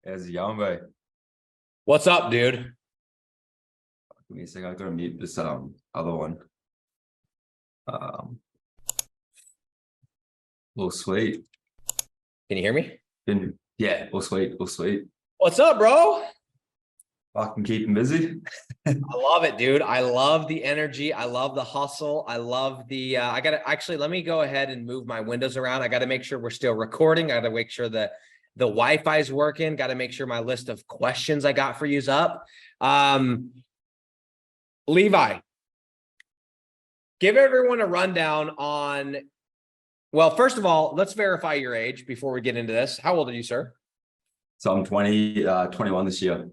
How's it going, bro? What's up, dude? Give me a second. I gotta mute this other one. Um, all sweet. Can you hear me? Yeah, all sweet, all sweet. What's up, bro? Fucking keeping busy. I love it, dude. I love the energy. I love the hustle. I love the I gotta actually let me go ahead and move my windows around. I gotta make sure we're still recording. I gotta make sure that the Wi-Fi is working. Gotta make sure my list of questions I got for you's up. Levi, give everyone a rundown on, well, first of all, let's verify your age before we get into this. How old are you, sir? So I'm 21 this year.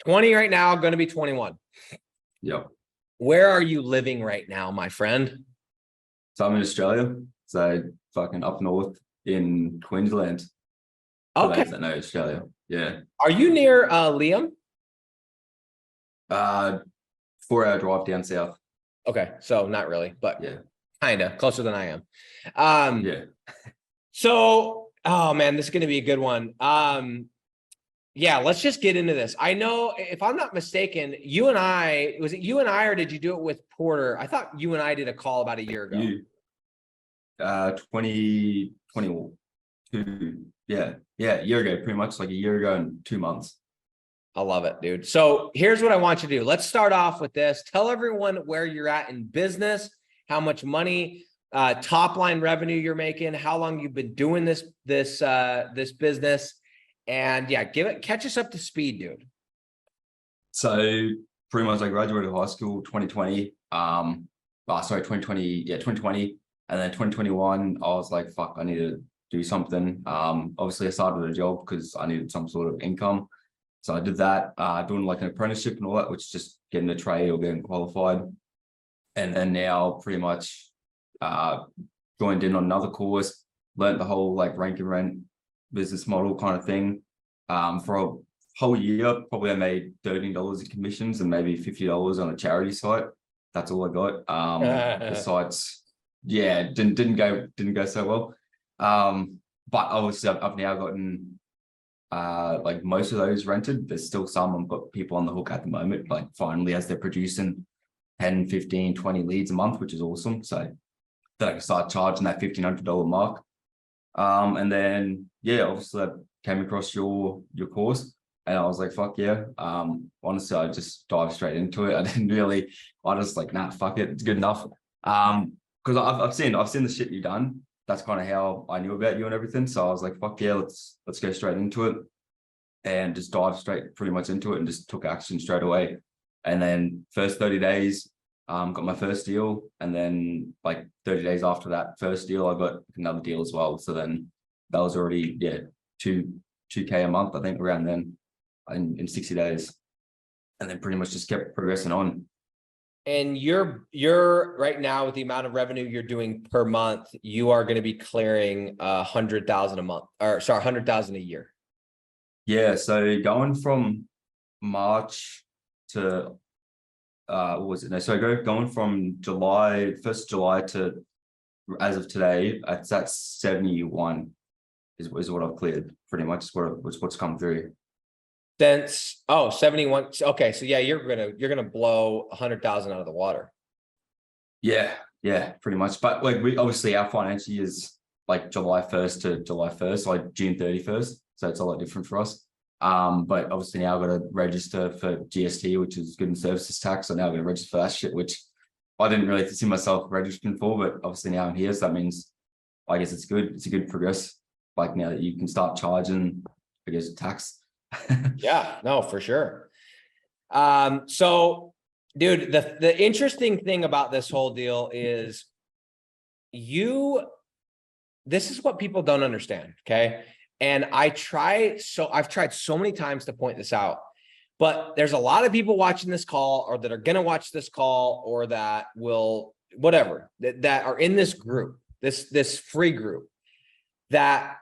20 right now, going to be 21. Yep. Where are you living right now, my friend? So I'm in Australia. So fucking up north in Queensland. For Okay. those that know Australia. Yeah. Are you near Liam? 4-hour drive down south. Okay, so not really, but Yeah. kind of closer than I am. Yeah. So, oh man, this is going to be a good one. Yeah, let's just get into this. I know, if I'm not mistaken, was it you and I, or did you do it with Porter? I thought you and I did a call about a year ago. 2022. Yeah, a year ago, pretty much like a year ago and 2 months. I love it, dude. So here's what I want you to do. Let's start off with this. Tell everyone where you're at in business, how much money, top line revenue you're making, how long you've been doing this business, and yeah, catch us up to speed, dude. So pretty much I graduated high school 2020. 2020. Yeah, 2020. And then 2021, I was like, fuck, I need to do something. Obviously I started a job because I needed some sort of income. So I did that, doing like an apprenticeship and all that, which is just getting a trade or getting qualified. And then now pretty much joined in on another course, learned the whole like rank and rent business model kind of thing. For a whole year, probably I made $13 in commissions and maybe $50 on a charity site. That's all I got. The sites, yeah, didn't go so well. But obviously I've now gotten like most of those rented. There's still some I've got people on the hook at the moment, like finally as they're producing 10, 15, 20 leads a month, which is awesome. So that I can start charging that $1,500 mark. And then yeah, obviously I came across your course and I was like, fuck yeah. Honestly, I just dived straight into it. I just like, nah, fuck it, it's good enough. Because I've seen the shit you've done. That's kind of how I knew about you and everything. So I was like, fuck yeah, let's go straight into it, and just dive straight pretty much into it and just took action straight away. And then first 30 days, got my first deal. And then like 30 days after that first deal, I got another deal as well. So then that was already, yeah, 2K a month, I think, around then in 60 days. And then pretty much just kept progressing on. And you're right now, with the amount of revenue you're doing per month, you are going to be clearing 100,000 a month, or sorry, 100,000 a year. Yeah. So going from March to what was it? No, so going from July, 1st July to as of today, it's at 71 is what I've cleared pretty much. What's come through. Since 71. Okay, so yeah, you're gonna blow 100,000 out of the water. Yeah, pretty much. But like we obviously our financial year is like July 1st to July 1st, like June 31st. So it's a lot different for us. But obviously now I've got to register for GST, which is Goods and Services Tax. So now I'm going to register for that shit, which I didn't really see myself registering for, but obviously now I'm here. So that means I guess it's good. It's a good progress. Like now that you can start charging, I guess, tax. Yeah, no, for sure. So dude, the interesting thing about this whole deal is this is what people don't understand. Okay. And I've tried so many times to point this out, but there's a lot of people watching this call, or that are going to watch this call, or that will, whatever, that are in this group, this free group, that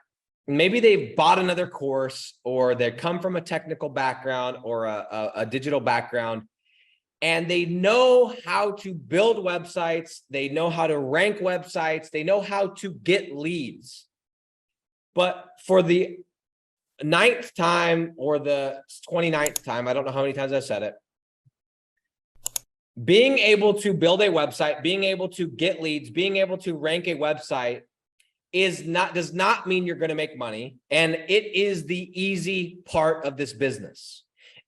maybe they've bought another course, or they come from a technical background or a digital background, and they know how to build websites. They know how to rank websites. They know how to get leads. But for the ninth time or the 29th time, I don't know how many times I've said it. Being able to build a website, being able to get leads, being able to rank a website does not mean you're going to make money. And it is the easy part of this business.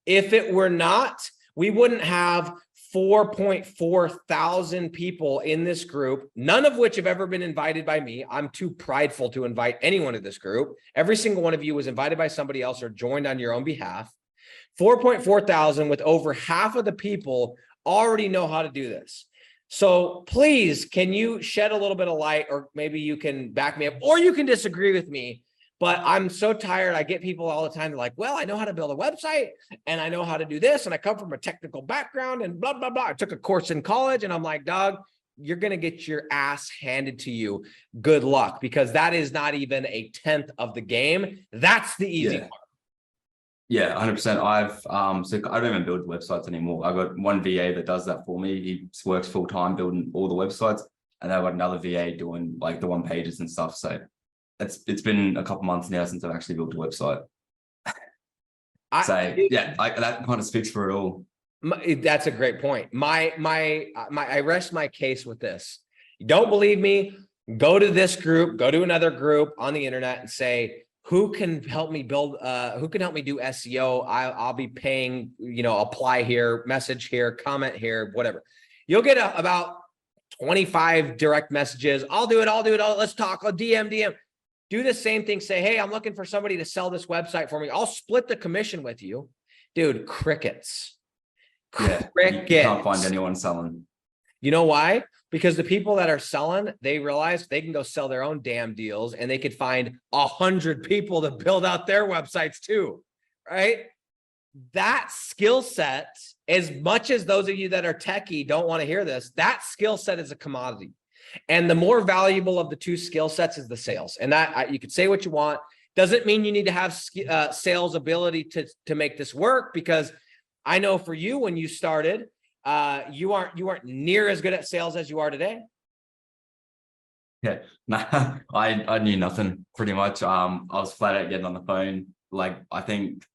If it were not, we wouldn't have 4.4 thousand people in this group, none of which have ever been invited by me. I'm too prideful to invite anyone to this group. Every single one of you was invited by somebody else or joined on your own behalf. 4.4 thousand with over half of the people already know how to do this. So please, can you shed a little bit of light, or maybe you can back me up, or you can disagree with me, but I'm so tired. I get people all the time. They're like, well, I know how to build a website and I know how to do this. And I come from a technical background and blah, blah, blah. I took a course in college and I'm like, dog, you're going to get your ass handed to you. Good luck, because that is not even a 10th of the game. That's the easy part. Yeah, 100%. So I don't even build websites anymore. I've got one VA that does that for me. He works full time building all the websites, and I've got another VA doing like the one pages and stuff. So it's been a couple months now since I've actually built a website. That kind of speaks for it all. That's a great point. I rest my case with this. You don't believe me? Go to this group, go to another group on the internet and say, who can help me build, who can help me do SEO? I'll be paying, apply here, message here, comment here, whatever. You'll get about 25 direct messages. I'll do it. Let's talk. I'll DM. Do the same thing. Say, hey, I'm looking for somebody to sell this website for me. I'll split the commission with you. Dude, crickets. Yeah, you can't find anyone selling. You know why? Because the people that are selling, they realize they can go sell their own damn deals, and they could find 100 people to build out their websites too, right? That skill set, as much as those of you that are techie don't want to hear this, that skill set is a commodity. And the more valuable of the two skill sets is the sales. And that you could say what you want. Doesn't mean you need to have sales ability to make this work, because I know for you, when you started, you aren't near as good at sales as you are today. Yeah, nah, I knew nothing pretty much. I was flat out getting on the phone. Like, I think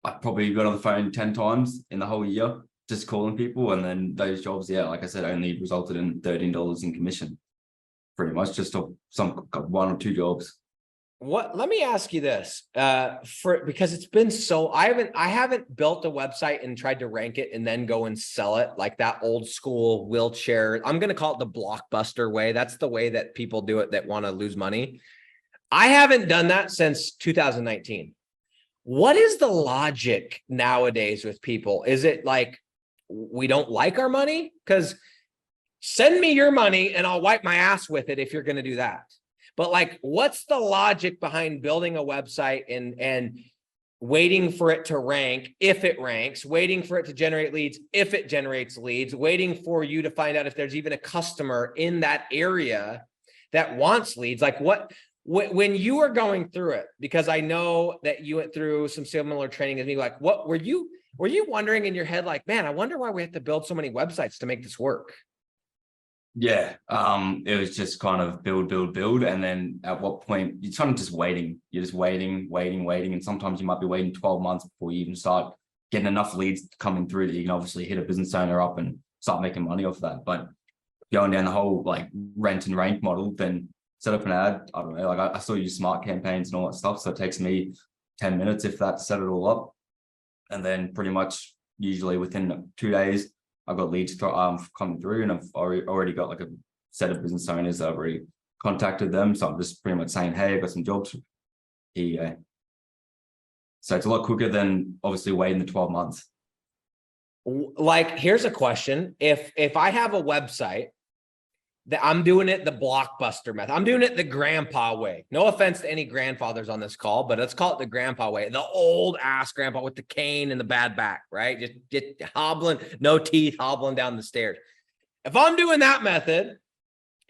I probably got on the phone 10 times in the whole year, just calling people. And then those jobs, like I said, only resulted in $13 in commission, pretty much, just of some one or two jobs. Let me ask you this, because it's been so, I haven't built a website and tried to rank it and then go and sell it like that old school wheelchair. I'm going to call it the blockbuster way. That's the way that people do it that want to lose money. I haven't done that since 2019. What is the logic nowadays with people? Is it like, we don't like our money? Because send me your money and I'll wipe my ass with it if you're going to do that. But like, what's the logic behind building a website and waiting for it to rank if it ranks, waiting for it to generate leads if it generates leads, waiting for you to find out if there's even a customer in that area that wants leads? Like, when you are going through it, because I know that you went through some similar training as me, like, what were you wondering in your head, like, man, I wonder why we have to build so many websites to make this work? Yeah, it was just kind of build. And then at what point you're kind of just waiting. You're just waiting. And sometimes you might be waiting 12 months before you even start getting enough leads coming through that you can obviously hit a business owner up and start making money off that. But going down the whole like rent and rank model, then set up an ad. I don't know, like I still use smart campaigns and all that stuff. So it takes me 10 minutes, if that, to set it all up. And then pretty much usually within 2 days, I've got leads coming through, and I've already got like a set of business owners that I've already contacted them. So I'm just pretty much saying, hey, I've got some jobs. Here you go. So it's a lot quicker than obviously waiting the 12 months. Like, here's a question. If I have a website that I'm doing it the blockbuster method, I'm doing it the grandpa way. No offense to any grandfathers on this call, but let's call it the grandpa way. The old ass grandpa with the cane and the bad back, right? Just hobbling, no teeth, hobbling down the stairs. If I'm doing that method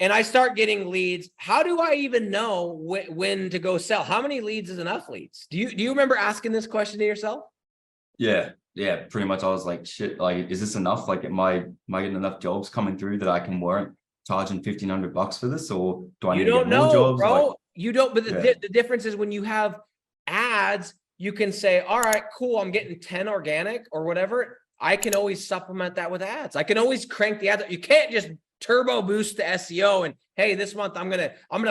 and I start getting leads, how do I even know when to go sell? How many leads is enough leads? Do you remember asking this question to yourself? Yeah, pretty much. I was like, shit, like, is this enough? Like, am I getting enough jobs coming through that I can warrant charging $1,500 for this, or do I need to get more jobs? Bro. Like, you don't, but the difference is when you have ads, you can say, all right, cool, I'm getting 10 organic or whatever. I can always supplement that with ads. I can always crank the ads. You can't just turbo boost the SEO and hey, this month I'm gonna on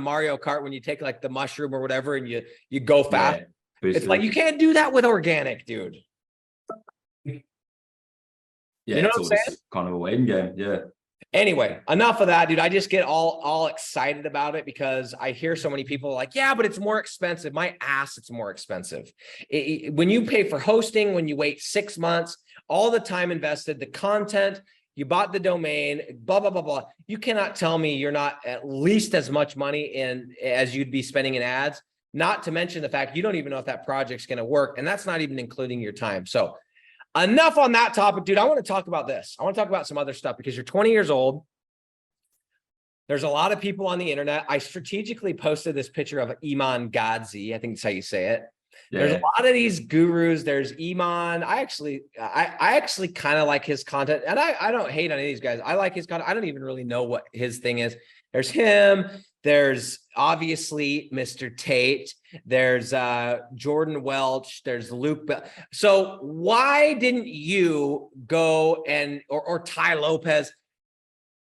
Mario Kart when you take like the mushroom or whatever and you go fast. Yeah, it's like you can't do that with organic, dude. Yeah, you know it's what I'm saying? just kind of a waiting game. Yeah. Anyway, enough of that, dude. I just get all excited about it because I hear so many people like, yeah, but it's more expensive. My ass, it's more expensive. When you pay for hosting, when you wait 6 months, all the time invested, the content, you bought the domain, blah, blah, blah, blah. You cannot tell me you're not at least as much money in as you'd be spending in ads, not to mention the fact you don't even know if that project's going to work. And that's not even including your time. So enough on that topic, dude. I want to talk about this. I want to talk about some other stuff because you're 20 years old. There's a lot of people on the internet. I strategically posted this picture of Iman Gadzi. I think that's how you say it. Yeah. There's a lot of these gurus. There's Iman. I actually kind of like his content, and I don't hate on any of these guys. I like his content. I don't even really know what his thing is. There's him. There's obviously Mr. Tate. There's Jordan Welch. There's Luke. So why didn't you go or Ty Lopez?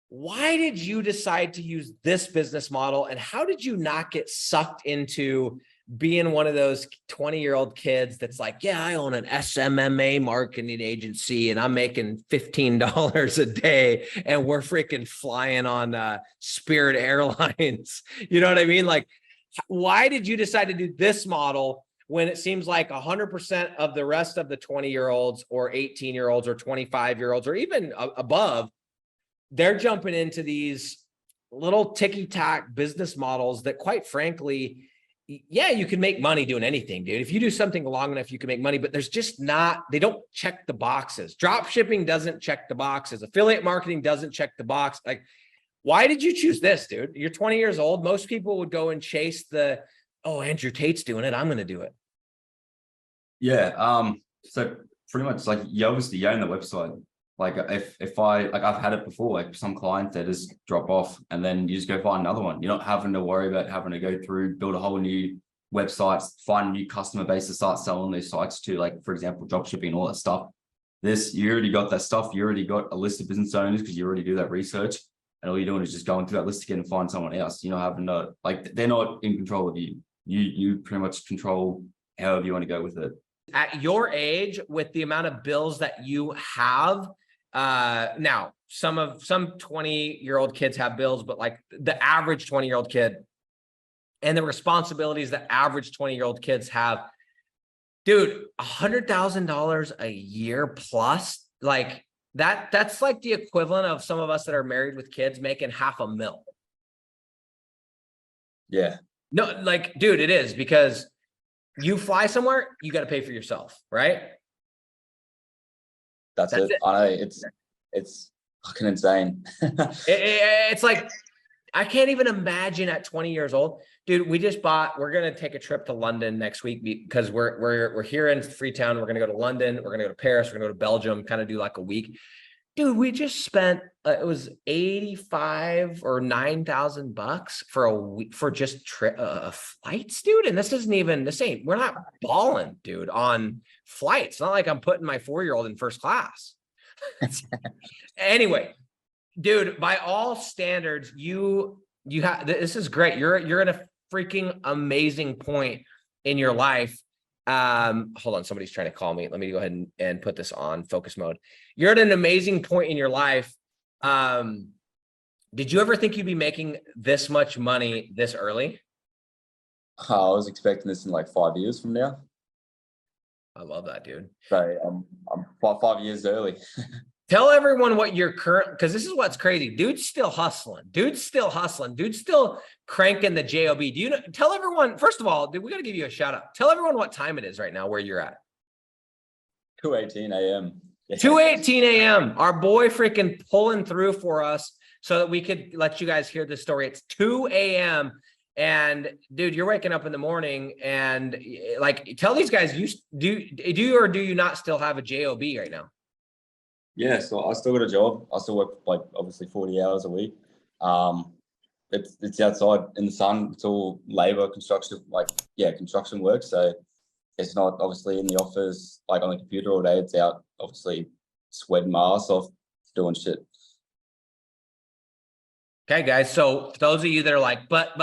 Why did you decide to use this business model? And how did you not get sucked into being one of those 20-year-old kids that's like, yeah, I own an SMMA marketing agency and I'm making $15 a day and we're freaking flying on Spirit Airlines. You know what I mean? Like, why did you decide to do this model when it seems like 100% of the rest of the 20-year-olds or 18-year-olds or 25-year-olds or even above, they're jumping into these little ticky-tack business models that, quite frankly, yeah, you can make money doing anything, dude. If you do something long enough, you can make money, but there's just they don't check the boxes. Drop shipping doesn't check the boxes. Affiliate marketing doesn't check the box. Like, why did you choose this, dude? You're 20 years old. Most people would go and chase Andrew Tate's doing it, I'm going to do it. Yeah. So pretty much like you obviously own the website. Like if I've had it before, like some clients that just drop off and then you just go find another one. You're not having to worry about having to go through, build a whole new website, find a new customer base to start selling these sites to, like, for example, drop shipping and all that stuff. You already got that stuff. You already got a list of business owners because you already do that research. And all you're doing is just going through that list again and find someone else. You're not having to, like, they're not in control of you. You pretty much control however you want to go with it. At your age, with the amount of bills that you have, now some 20-year-old kids have bills, but like the average 20-year-old kid and the responsibilities that average 20-year-old kids have, dude, $100,000 a year plus, like that's like the equivalent of some of us that are married with kids making $500,000. Yeah. No, like, dude, it is, because you fly somewhere, you got to pay for yourself, right? That's it. I know it's fucking insane. It's like, I can't even imagine at 20 years old, dude. We're going to take a trip to London next week because we're here in Freetown. We're going to go to London. We're going to go to Paris. We're going to go to Belgium, kind of do like a week. Dude, we just spent, it was 85 or $9,000 for a week for just flights, dude. And we're not balling, dude, on flights. It's not like I'm putting my 4-year-old in first class. Anyway, dude, by all standards, you have, this is great. You're at a freaking amazing point in your life. Hold on, somebody's trying to call me. Let me go ahead and put this on focus mode. You're at an amazing point in your life. Did you ever think you'd be making this much money this early? I was expecting this in like 5 years from now. I love that, dude. So I'm 5 years early. Tell everyone what your current, because this is what's crazy. Dude's still hustling. Dude's still cranking the JOB. Do you know? Tell everyone, first of all, dude, we got to give you a shout out. Tell everyone what time it is right now, where you're at. 2:18 a.m. Yeah. 2:18 a.m. Our boy freaking pulling through for us so that we could let you guys hear this story. It's 2 a.m. And dude, you're waking up in the morning and like, tell these guys, you do or do you not still have a JOB right now? Yeah, so I still got a job. I still work like obviously 40 hours a week. it's outside in the sun. It's all labor, construction, like construction work. So it's not obviously in the office, like on the computer all day. It's out, obviously sweating my ass off doing shit. Okay, guys. So for those of you that are like, but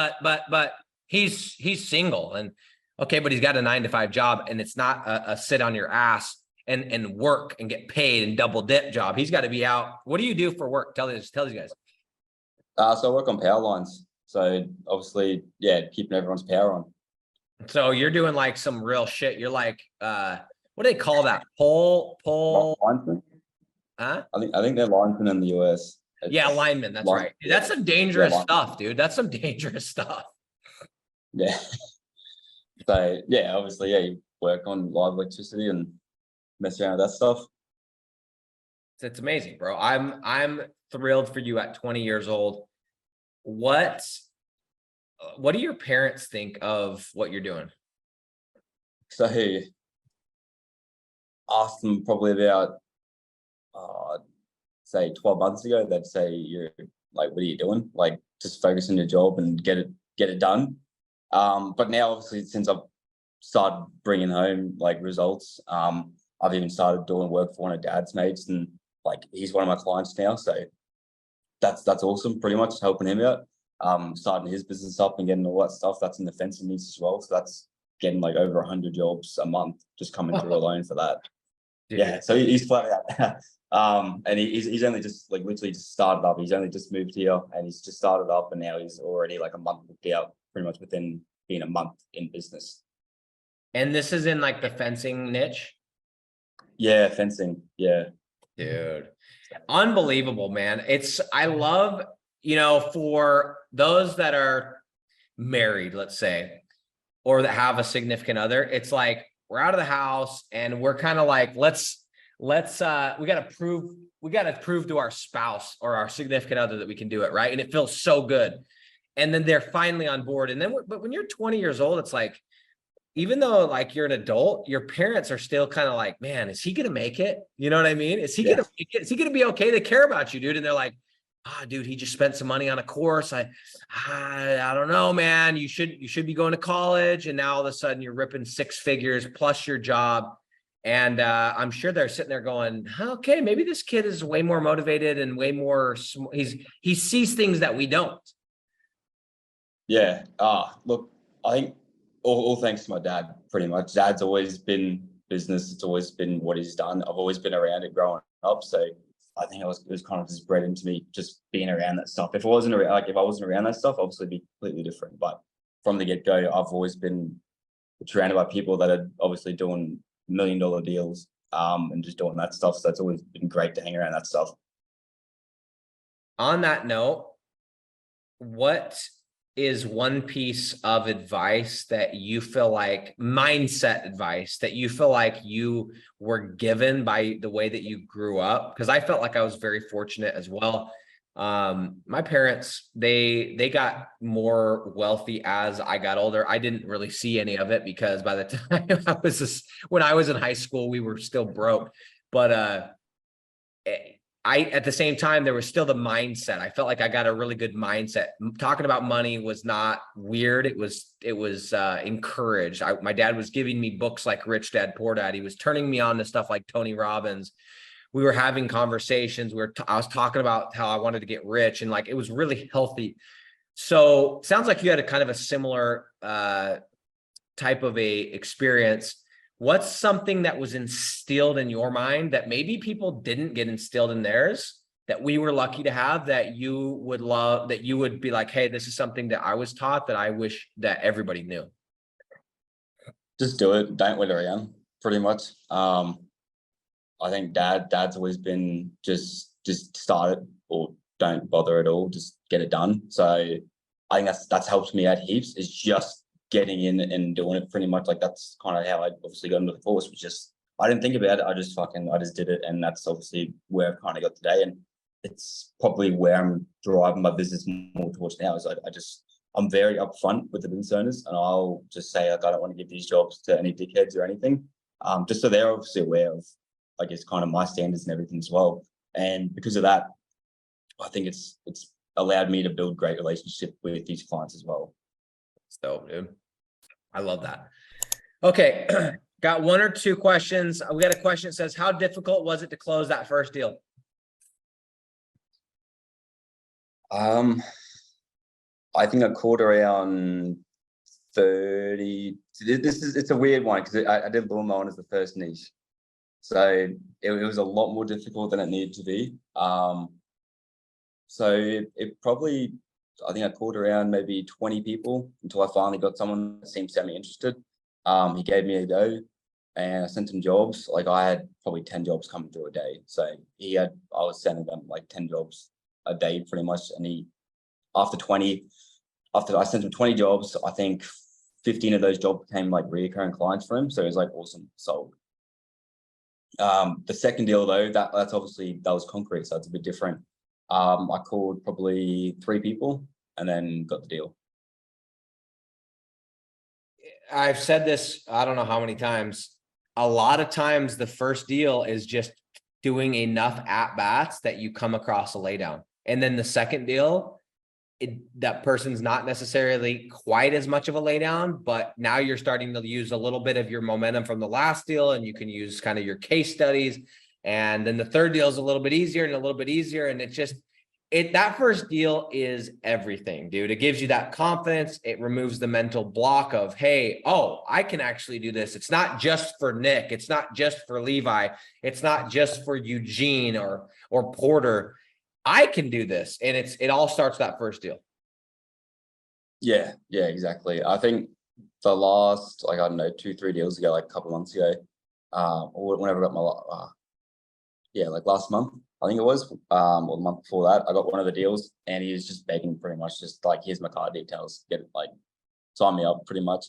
he's single, and okay, but he's got a 9-to-5 job, and it's not a sit on your ass and work and get paid and double dip job. He's got to be out. What do you do for work? Tell these guys. So I work on power lines. So obviously, keeping everyone's power on. So you're doing like some real shit. You're like, what do they call that? Pole. Linesman? Huh? I think they're linesmen in the US. Yeah, lineman. That's right. Dude, that's some dangerous stuff, dude. That's some dangerous stuff. Yeah. So obviously, you work on live electricity and mess around with that stuff. It's amazing, bro. I'm thrilled for you at 20 years old. What do your parents think of what you're doing? So asked them probably about say 12 months ago, they'd say, you're like, what are you doing? Like, just focus on your job and get it done. But now obviously since I've started bringing home like results, I've even started doing work for one of Dad's mates, and like he's one of my clients now. So that's awesome, pretty much helping him out. Starting his business up and getting all that stuff. That's in the fencing niche as well. So that's getting like over 100 jobs a month just coming through alone for that. Dude. Yeah, so he's flat out. And he's only just like literally just started up. He's only just moved here and he's just started up, and now he's already like a month booked out, pretty much within being a month in business. And this is in like the fencing niche? Yeah, fencing. Yeah. Dude, unbelievable, man. I love, for those that are married, let's say, or that have a significant other, it's like we're out of the house and we're kind of like, we got to prove to our spouse or our significant other that we can do it, right? And it feels so good. And then they're finally on board. And then, but when you're 20 years old, it's like, even though like you're an adult, your parents are still kind of like, man, is he going to make it? You know what I mean? Is he going to make it? Is he going to be okay? They care about you, dude. And they're like, dude, he just spent some money on a course. I don't know, man, you should be going to college. And now all of a sudden you're ripping 6 figures plus your job. And I'm sure they're sitting there going, okay, maybe this kid is way more motivated and way more, he sees things that we don't. Yeah. Look, I think all thanks to my dad, pretty much. Dad's always been business. It's always been what he's done. I've always been around it growing up. So I think it was kind of just bred into me, just being around that stuff. If I wasn't around that stuff, obviously it'd be completely different. But from the get-go, I've always been surrounded by people that are obviously doing $1 million deals, and just doing that stuff. So it's always been great to hang around that stuff. On that note, what is one piece of advice that you feel like, mindset advice, that you feel like you were given by the way that you grew up? Because I felt like I was very fortunate as well. My parents, they got more wealthy as I got older. I didn't really see any of it because by the time when I was in high school, we were still broke. But at the same time, there was still the mindset. I felt like I got a really good mindset. Talking about money was not weird. It was encouraged. My dad was giving me books like Rich Dad, Poor Dad. He was turning me on to stuff like Tony Robbins. We were having conversations. I was talking about how I wanted to get rich, and like, it was really healthy. So sounds like you had a kind of a similar type of a experience. What's something that was instilled in your mind that maybe people didn't get instilled in theirs, that we were lucky to have, that you would love, that you would be like, hey, this is something that I was taught that I wish that everybody knew? Just do it. Don't wait around, pretty much. I think dad's always been just start it, or don't bother at all, just get it done. So I think that's helped me out heaps, is just getting in and doing it. Pretty much like that's kind of how I obviously got into the force, was just, I didn't think about it. I just did it. And that's obviously where I've kind of got today. And it's probably where I'm driving my business more towards now, is I'm very upfront with the business owners, and I'll just say, like, I don't want to give these jobs to any dickheads or anything. Just so they're obviously aware of, I guess, kind of my standards and everything as well. And because of that, I think it's allowed me to build great relationship with these clients as well. It's dope, dude. I love that. Okay. Got one or two questions. We got a question that says, how difficult was it to close that first deal? I think I called around 30. It's a weird one because I did lawn mowing as the first niche. So it was a lot more difficult than it needed to be. So it probably, I think I called around maybe 20 people until I finally got someone that seemed semi-interested. He gave me a go and I sent him jobs. Like I had probably 10 jobs coming through a day. So I was sending them like 10 jobs a day pretty much. And after I sent him 20 jobs, I think 15 of those jobs became like recurring clients for him. So it was like awesome, sold. The second deal though, that was concrete, so it's a bit different. I called probably 3 people and then got the deal. I've said this, I don't know how many times. A lot of times the first deal is just doing enough at bats that you come across a laydown. And then the second deal, that person's not necessarily quite as much of a laydown, but now you're starting to use a little bit of your momentum from the last deal, and you can use kind of your case studies. And then the third deal is a little bit easier and a little bit easier. And that first deal is everything, dude. It gives you that confidence. It removes the mental block of, hey, oh, I can actually do this. It's not just for Nick. It's not just for Levi. It's not just for Eugene or Porter. I can do this. And it all starts that first deal. Yeah, exactly. I think the last, like, I don't know, 2-3 deals ago, like a couple months ago, or whenever I got my, like last month, I think it was, or the month before that, I got one of the deals and he was just begging pretty much, just like, here's my card details, sign me up pretty much.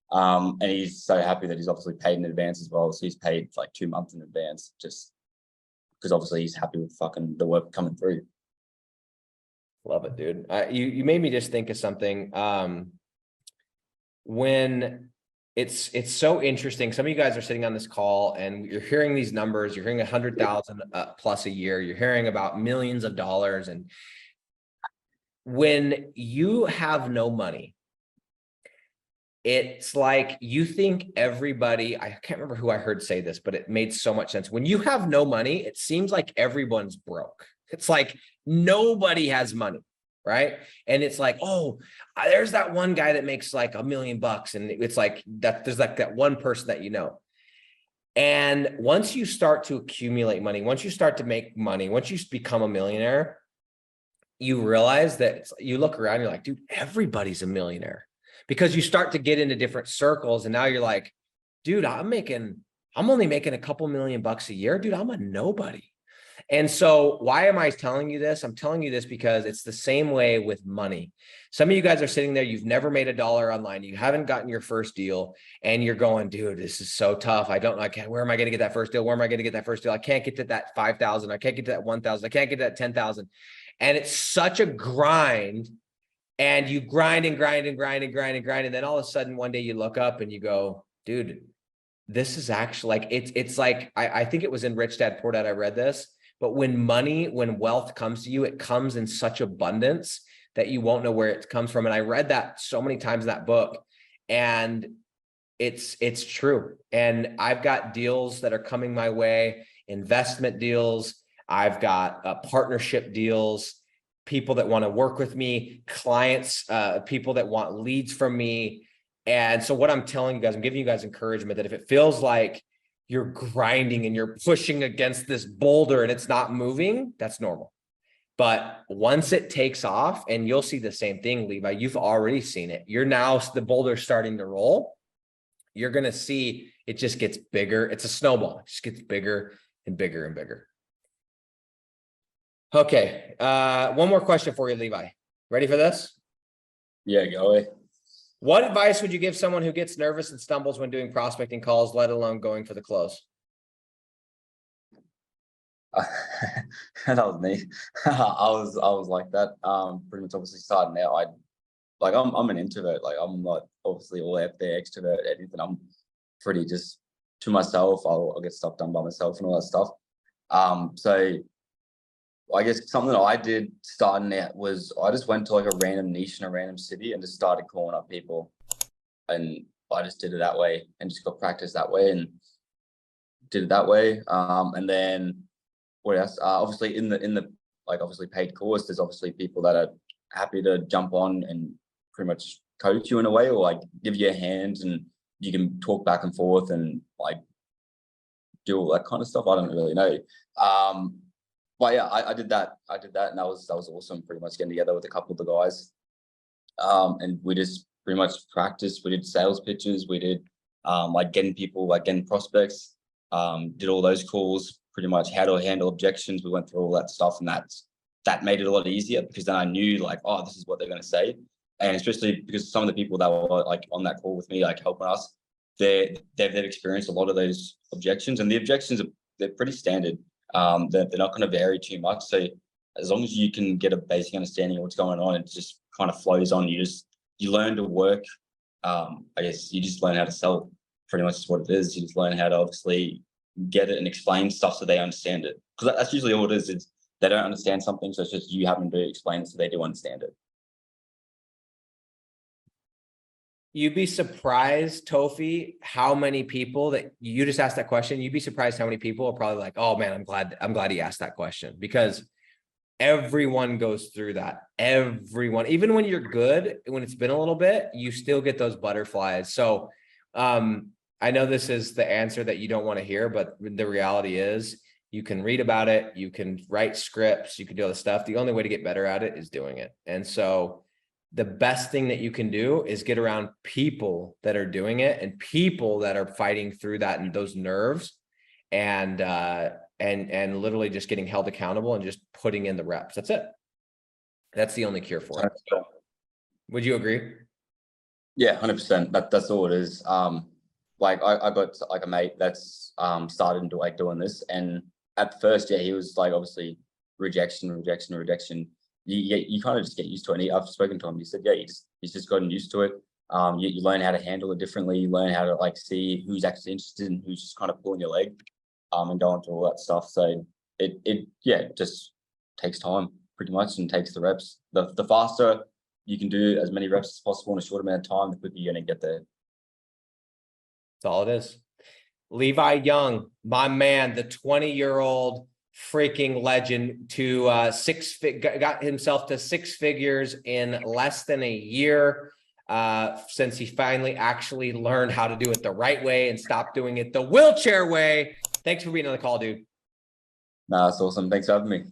And he's so happy that he's obviously paid in advance as well. So he's paid like 2 months in advance, just because obviously he's happy with fucking the work coming through. Love it, dude. You made me just think of something. When it's so interesting. Some of you guys are sitting on this call and you're hearing these numbers. You're hearing 100,000 plus a year. You're hearing about millions of dollars. And when you have no money, it's like you think everybody, I can't remember who I heard say this, but it made so much sense. When you have no money, it seems like everyone's broke. It's like nobody has money, right? And it's like, oh, there's that one guy that makes like $1 million. And it's like that there's like that one person that you know. And once you start to accumulate money, once you start to make money, once you become a millionaire, you realize that you look around, you're like, dude, everybody's a millionaire. Because you start to get into different circles and now you're like, dude, I'm only making a couple $1 million a year. Dude, I'm a nobody. And so why am I telling you this? I'm telling you this because it's the same way with money. Some of you guys are sitting there, you've never made $1 online. You haven't gotten your first deal and you're going, dude, this is so tough. Where am I going to get that first deal? Where am I going to get that first deal? I can't get to that 5,000. I can't get to that 1,000. I can't get to that 10,000. And it's such a grind. And you grind and grind and grind and grind and grind. And then all of a sudden, one day you look up and you go, dude, this is actually like, it's like, I think it was in Rich Dad, Poor Dad, I read this, but when wealth comes to you, it comes in such abundance that you won't know where it comes from. And I read that so many times in that book and it's true. And I've got deals that are coming my way, investment deals. I've got partnership deals, people that want to work with me, clients, people that want leads from me. And so what I'm telling you guys, I'm giving you guys encouragement that if it feels like you're grinding and you're pushing against this boulder and it's not moving, that's normal. But once it takes off, and you'll see the same thing, Levi, you've already seen it. The boulder's starting to roll. You're going to see it just gets bigger. It's a snowball. It just gets bigger and bigger and bigger. Okay. One more question for you, Levi. Ready for this? Yeah, go away. What advice would you give someone who gets nervous and stumbles when doing prospecting calls, let alone going for the close? That was me. I was like that. Pretty much obviously starting out, I'm an introvert. Like I'm not obviously all out there extrovert, anything. I'm pretty just to myself. I'll get stuff done by myself and all that stuff. So I guess something that I did starting out was I just went to like a random niche in a random city and just started calling up people, and I just did it that way and just got practice that way and did it that way. And then what else? Obviously in the like obviously paid course, there's obviously people that are happy to jump on and pretty much coach you in a way, or like give you a hand and you can talk back and forth and like do all that kind of stuff. I don't really know. But yeah, I did that. I did that, and that was awesome. Pretty much getting together with a couple of the guys, and we just pretty much practiced. We did sales pitches. We did like getting people, like getting prospects. Did all those calls. Pretty much how to handle objections. We went through all that stuff, and that made it a lot easier because then I knew like, oh, this is what they're going to say, and especially because some of the people that were like on that call with me, like helping us, they've experienced a lot of those objections, and the objections they're pretty standard. They're not going to vary too much. So as long as you can get a basic understanding of what's going on, it just kind of flows on. You learn to work. I guess you just learn how to sell. Pretty much is what it is. You just learn how to obviously get it and explain stuff so they understand it. Because that's usually all it is. It's they don't understand something, so it's just you having to explain it so they do understand it. You'd be surprised, Tofi, how many people that you just asked that question. You'd be surprised how many people are probably like, oh man, I'm glad he asked that question, because everyone goes through that. Everyone, even when you're good, when it's been a little bit, you still get those butterflies. So I know this is the answer that you don't want to hear, but the reality is you can read about it, you can write scripts, you can do all the stuff. The only way to get better at it is doing it. And so the best thing that you can do is get around people that are doing it and people that are fighting through that and those nerves, and literally just getting held accountable and just putting in the reps. That's it. That's the only cure for it. Would you agree? Yeah, 100%. That's all it is. Like I got like a mate that's started into like doing this, and at first, yeah, he was like obviously rejection. You kind of just get used to it. And I've spoken to him. He said, yeah, he's just gotten used to it. You learn how to handle it differently. You learn how to like see who's actually interested and who's just kind of pulling your leg, and going through all that stuff. So it just takes time pretty much, and takes the reps. The faster you can do as many reps as possible in a short amount of time, the quicker you're going to get there. That's all it is. Levi Young, my man, the 20-year-old freaking legend, to got himself to 6 figures in less than a year, since he finally actually learned how to do it the right way and stop doing it the wheelchair way. Thanks for being on the call, dude. Nah, that's awesome. Thanks for having me.